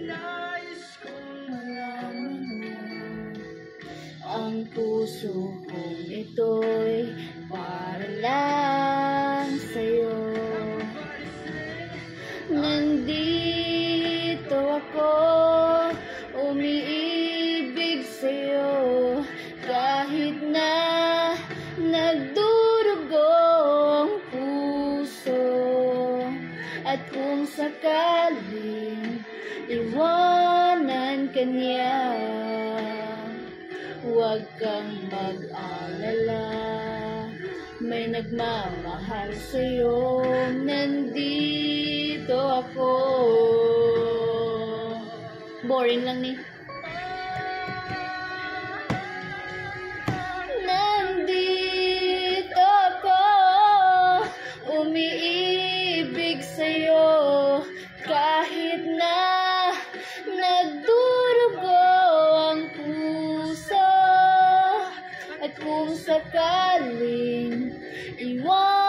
Nais kong malaman mo, ang puso kong ito'y para lang sa'yo. Nandito ako, umiibig sa'yo, kahit na nagdurugo ang puso. At kung sakaling iwanan ka niya, huwag kang mag-alala, may nagmamahal sa'yo. Nandito ako. Boring lang ni. Nandito ako, umiibig sa'yo, kahit na nagdurugo ang puso. At kung sakaling iwan